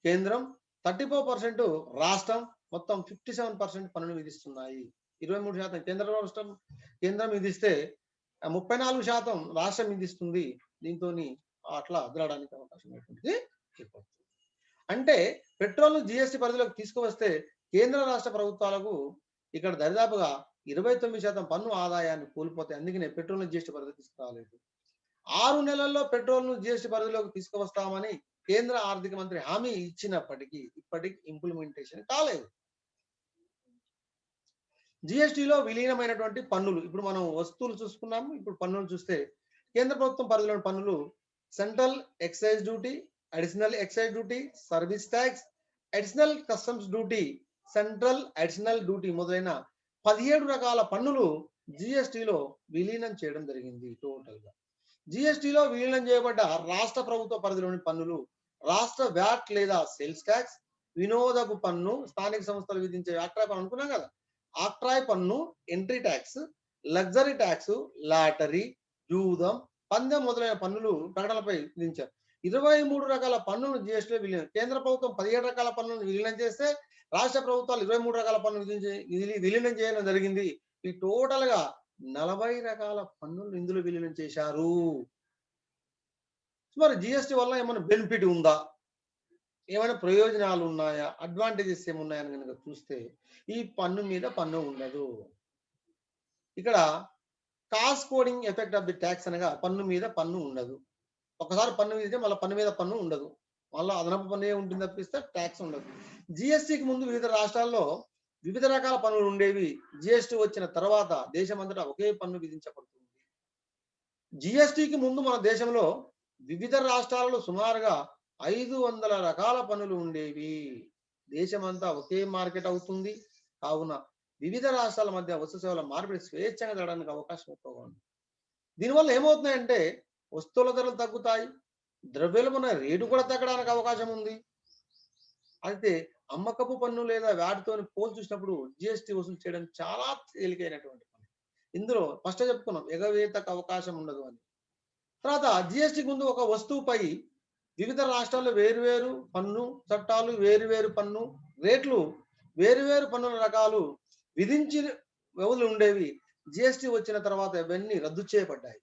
Speaker 1: కేంద్రం, 34% రాష్ట్రం, మొత్తం 57% పన్నులు విధిస్తున్నాయి. 23% కేంద్రం విధిస్తే 34% రాష్ట్రం విధిస్తుంది. దీంతోని అట్లా అదలడానికి అవకాశం ఉన్నటువంటిది ఏర్పడుతుంది. అంటే పెట్రోల్ జిఎస్టీ పరిధిలోకి తీసుకువస్తే కేంద్ర రాష్ట్ర ప్రభుత్వాలకు ఇక్కడ దరిదాపుగా 29% పన్ను ఆదాయాన్ని కోల్పోతాయి. అందుకనే పెట్రోల్ జిఎస్టీ పరిధిలోకి తీసుకురాలేదు. 6 నెలల్లో పెట్రోల్ను జిఎస్టీ పరిధిలోకి తీసుకువస్తామని కేంద్ర ఆర్థిక మంత్రి హామీ ఇచ్చినప్పటికీ ఇప్పటికి ఇంప్లిమెంటేషన్ కాలేదు. జిఎస్టీలో విలీనమైనటువంటి పన్నులు ఇప్పుడు మనం వస్తువులు చూసుకున్నాము. ఇప్పుడు పన్నులు చూస్తే కేంద్ర ప్రభుత్వం పరిధిలోని పన్నులు central excise duty, additional excise duty, service tax, additional customs duty, central additional duty మొదలైన 17 రకాల పన్నులు జిఎస్టీలో విలీనం చేయడం జరిగింది. టోటల్గా జిఎస్టీలో విలీనం చేయబడ్డ రాష్ట్ర ప్రభుత్వ పరిధిలోని పన్నులు రాష్ట్ర వ్యాట్ లేదా సేల్స్ ట్యాక్స్, వినోదపు పన్ను, స్థానిక సంస్థలు విధించే ఆక్రాయ్ పన్ను అనుకున్నాం కదా, ఆక్రాయ్ పన్ను, entry tax, luxury tax, lottery, జూదం, పందెం మొదలైన పన్నులు ప్రకటనలపై విధించారు. 23 రకాల పన్నులు జిఎస్టీలో విలీనం. కేంద్ర ప్రభుత్వం 17 రకాల పన్నులను విలీనం చేస్తే రాష్ట్ర ప్రభుత్వాలు 23 రకాల పన్నులు విలీనం చేయడం జరిగింది. ఈ టోటల్ గా 40 రకాల పన్నులు ఇందులో విలీనం చేశారు. మరి జిఎస్టీ వల్ల ఏమైనా బెనిఫిట్ ఉందా, ఏమైనా ప్రయోజనాలు ఉన్నాయా, అడ్వాంటేజెస్ ఏమున్నాయని కనుక చూస్తే ఈ పన్ను మీద పన్ను ఉండదు. ఇక్కడ cost coding effect of the tax అనగా పన్ను మీద పన్ను ఉండదు. ఒకసారి పన్ను విధిస్తే మళ్ళీ పన్ను మీద పన్ను ఉండదు. మళ్ళీ అదనపు పన్ను ఉంటుంది తప్పిస్తే ట్యాక్స్ ఉండదు. జిఎస్టీకి ముందు వివిధ రాష్ట్రాల్లో వివిధ రకాల పన్నులు ఉండేవి. జిఎస్టీ వచ్చిన తర్వాత దేశమంతటా ఒకే పన్ను విధించబడుతుంది. జిఎస్టీకి ముందు మన దేశంలో వివిధ రాష్ట్రాలలో సుమారుగా 500 రకాల పన్నులు ఉండేవి. దేశమంతా ఒకే మార్కెట్ అవుతుంది. కావున వివిధ రాష్ట్రాల మధ్య వస్తు సేవల మార్పిడి స్వేచ్ఛంగా జరగడానికి అవకాశం ఎక్కువగా ఉంది. దీనివల్ల ఏమవుతుందంటే వస్తువుల ధరలు తగ్గుతాయి, ద్రవ్యోల్బణ రేటు కూడా తగ్గడానికి అవకాశం ఉంది. అయితే అమ్మకపు పన్ను లేదా వాటితోని పోల్చి చూసినప్పుడు జిఎస్టీ వసూలు చేయడం చాలా తేలికైనటువంటి పని. ఇందులో ఫస్ట్ చెప్పుకున్నాం ఎగవేతకు అవకాశం ఉండదు అని. తర్వాత జిఎస్టీ ముందు ఒక వస్తువుపై వివిధ రాష్ట్రాల్లో వేరువేరు పన్ను చట్టాలు, వేరువేరు పన్ను రేట్లు, వేరువేరు పన్నుల రకాలు విధించిన వ్యవధులు ఉండేవి. జిఎస్టీ వచ్చిన తర్వాత ఇవన్నీ రద్దు చేయబడ్డాయి.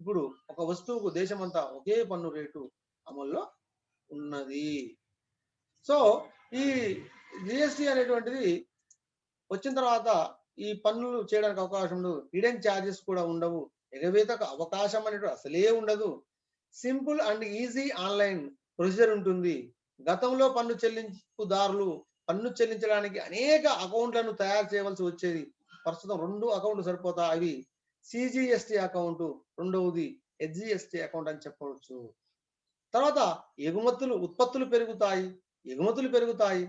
Speaker 1: ఇప్పుడు ఒక వస్తువుకు దేశమంతా ఒకే పన్ను రేటు అమల్లో ఉన్నది. సో ఈ జిఎస్టీ అనేటువంటిది వచ్చిన తర్వాత ఈ పన్నులు చేయడానికి అవకాశం ఉండదు. హిడెన్ ఛార్జెస్ కూడా ఉండవు. ఎగవేతకు అవకాశం అనేటువంటి అసలే ఉండదు. Simple and easy online procedure ఉంటుంది. గతంలో పన్ను చెల్లింపుదారులు పన్ను చెల్లించడానికి అనేక అకౌంట్లను తయారు చేయవలసి వచ్చేది. ప్రస్తుతం 2 అకౌంట్లు సరిపోతాయి. అవి సిజిఎస్టీ అకౌంట్, రెండవది హెచ్జిఎస్టీ అకౌంట్ అని చెప్పవచ్చు. తర్వాత ఉత్పత్తులు పెరుగుతాయి, ఎగుమతులు పెరుగుతాయి.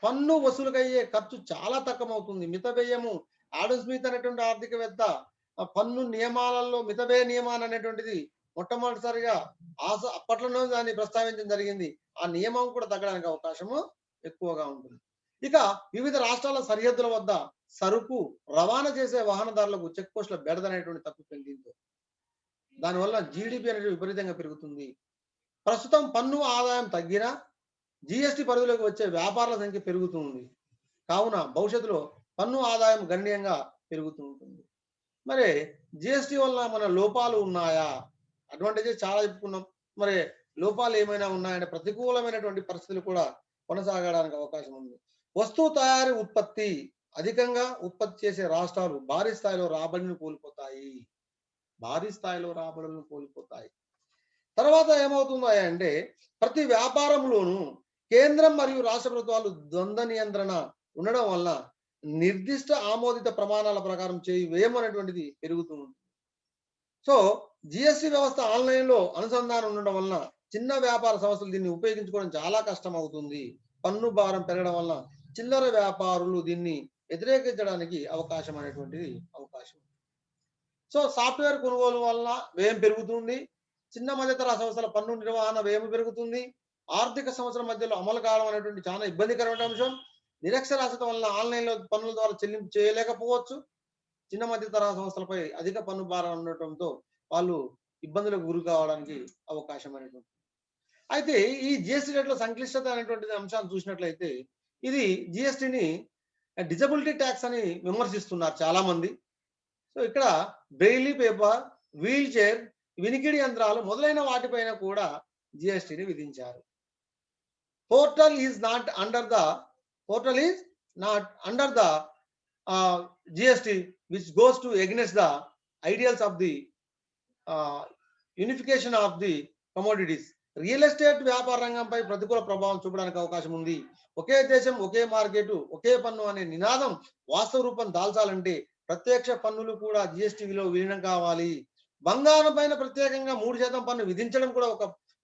Speaker 1: పన్ను వసూలుకయ్యే ఖర్చు చాలా తక్కువవుతుంది. మితవ్యయము ఆడమ్ స్మిత్ అనేటువంటి ఆర్థికవేత్త పన్ను నియమాలలో మితవ్యయ నియమాన్ని అనేటువంటిది మొట్టమొదటిసారిగా అప్పట్లోనే దాన్ని ప్రస్తావించడం జరిగింది. ఆ నియమం కూడా తగ్గడానికి అవకాశము ఎక్కువగా ఉంటుంది. ఇక వివిధ రాష్ట్రాల సరిహద్దుల వద్ద సరుకు రవాణా చేసే వాహనదారులకు చెక్ పోస్టుల బెడద అనేటువంటి తప్పు పెరిగింది. దానివల్ల జీడిపి అనేది విపరీతంగా పెరుగుతుంది. ప్రస్తుతం పన్ను ఆదాయం తగ్గినా జిఎస్టీ పరిధిలోకి వచ్చే వ్యాపారాల సంఖ్య పెరుగుతుంది. కావున భవిష్యత్తులో పన్ను ఆదాయం గణనీయంగా పెరుగుతూ ఉంటుంది. మరి జిఎస్టీ వల్ల మన లోపాలు ఉన్నాయా? అడ్వాంటేజెస్ చాలా చెప్పుకున్నాం. మరి లోపాలు ఏమైనా ఉన్నాయంటే ప్రతికూలమైనటువంటి పరిస్థితులు కూడా కొనసాగడానికి అవకాశం ఉంది. వస్తువు తయారీ ఉత్పత్తి అధికంగా ఉత్పత్తి చేసే రాష్ట్రాలు భారీ స్థాయిలో రాబడిని కోల్పోతాయి. భారీ స్థాయిలో రాబడులను కోల్పోతాయి. తర్వాత ఏమవుతుందో అంటే ప్రతి వ్యాపారంలోనూ కేంద్రం మరియు రాష్ట్ర ప్రభుత్వాలు ద్వంద్వ నియంత్రణ ఉండడం వల్ల నిర్దిష్ట ఆమోదిత ప్రమాణాల ప్రకారం చేయి వ్యయం అనేటువంటిది పెరుగుతూ ఉంటుంది. సో జిఎస్టి వ్యవస్థ ఆన్లైన్లో అనుసంధానం ఉండడం వలన చిన్న వ్యాపార సంస్థలు దీన్ని ఉపయోగించుకోవడం చాలా కష్టం అవుతుంది. పన్ను భారం పెరగడం వల్ల చిల్లర వ్యాపారులు దీన్ని వ్యతిరేకించడానికి అవకాశం అనేటువంటిది అవకాశం. సో సాఫ్ట్వేర్ కొనుగోలు వల్ల వ్యయం పెరుగుతుంది. చిన్న మధ్యతరహా సంస్థల పన్ను నిర్వహణ వ్యయం పెరుగుతుంది. ఆర్థిక సంవత్సరం మధ్యలో అమలు కావడం అనేటువంటి చాలా ఇబ్బందికరమైన అంశం. నిరక్షరాస్యత వల్ల ఆన్లైన్లో పన్నుల ద్వారా చెల్లింపు చేయలేకపోవచ్చు. చిన్న మధ్య తరహా సంస్థలపై అధిక పన్ను భారం ఉండటంతో వాళ్ళు ఇబ్బందులకు గురి కావడానికి అవకాశం అనేటువంటి. అయితే ఈ జిఎస్టీ రేట్ల సంక్లిష్టత అనేటువంటి అంశాన్ని చూసినట్లయితే ఇది జిఎస్టీని డిజబిలిటీ ట్యాక్స్ అని విమర్శిస్తున్నారు చాలా మంది. సో ఇక్కడ బ్రెయిలీ పేపర్, వీల్ చైర్, వినికిడి యంత్రాలు మొదలైన వాటిపైన కూడా జిఎస్టీని విధించారు. Portal is not under the GST which goes to against the ideals of the unification of the commodities. Real estate వ్యాపార రంగంపై ప్రతికూల ప్రభావం చూపడానికి అవకాశం ఉంది. ఒకే దేశం ఒకే మార్కెట్ ఒకే పన్ను అనే నినాదం వాస్తవ రూపం దాల్చాలంటే ప్రత్యక్ష పన్నులు కూడా జిఎస్టీలో విలీనం కావాలి. బంగారం పైన ప్రత్యేకంగా 3% పన్ను విధించడం కూడా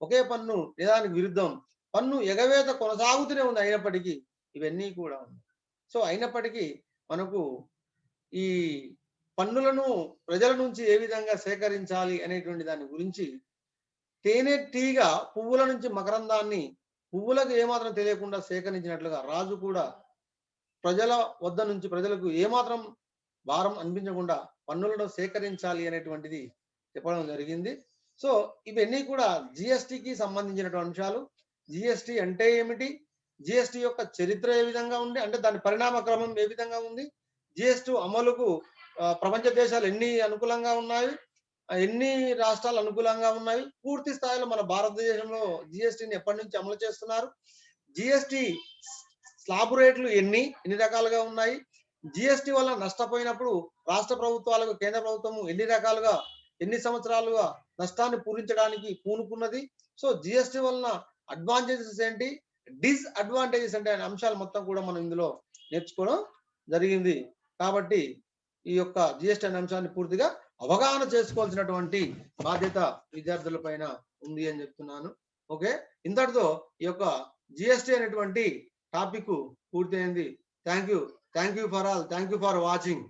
Speaker 1: ఒకే పన్ను నిదానికి విరుద్ధం. పన్ను ఎగవేత కొనసాగుతూనే ఉంది. అయినప్పటికీ ఇవన్నీ కూడా ఉన్నాయి. సో అయినప్పటికీ మనకు ఈ పన్నులను ప్రజల నుంచి ఏ విధంగా సేకరించాలి అనేటువంటి దాని గురించి తేనెటీగ పువ్వుల నుంచి మకరందాన్ని పువ్వులకు ఏమాత్రం తెలియకుండా సేకరించినట్లుగా రాజు కూడా ప్రజల వద్ద నుంచి ప్రజలకు ఏమాత్రం భారం అనిపించకుండా పన్నులను సేకరించాలి అనేటువంటిది చెప్పడం జరిగింది. సో ఇవన్నీ కూడా జిఎస్టికి సంబంధించినటువంటి అంశాలు. జిఎస్టి అంటే ఏమిటి, జిఎస్టి యొక్క చరిత్ర ఏ విధంగా ఉంది, అంటే దాని పరిణామ క్రమం ఏ విధంగా ఉంది, జిఎస్టి అమలుకు ప్రపంచ దేశాలు ఎన్ని అనుకూలంగా ఉన్నాయి, ఎన్ని రాష్ట్రాలు అనుకూలంగా ఉన్నాయి, పూర్తి స్థాయిలో మన భారతదేశంలో జిఎస్టిని ఎప్పటి నుంచి అమలు చేస్తున్నారు, జిఎస్టి స్లాబ్ రేట్లు ఎన్ని రకాలుగా ఉన్నాయి, జిఎస్టి వల్ల నష్టపోయినప్పుడు రాష్ట్ర ప్రభుత్వాలకు కేంద్ర ప్రభుత్వం ఎన్ని సంవత్సరాలుగా నష్టాన్ని పూరించడానికి పూనుకున్నది. సో జిఎస్టి వలన అడ్వాంటేజెస్ ఏంటి, డిస్అడ్వాంటేజెస్ అంటే అనే అంశాలు మొత్తం కూడా మనం ఇందులో నేర్చుకోవడం జరిగింది. కాబట్టి ఈ యొక్క జిఎస్టి అనే అంశాన్ని పూర్తిగా అవగాహన చేసుకోవాల్సినటువంటి బాధ్యత విద్యార్థుల పైన ఉంది అని చెప్తున్నాను. ఓకే, ఇంతటితో ఈ యొక్క జిఎస్టి అనేటువంటి టాపిక్ పూర్తయింది. Thank you for all. Thank you for watching.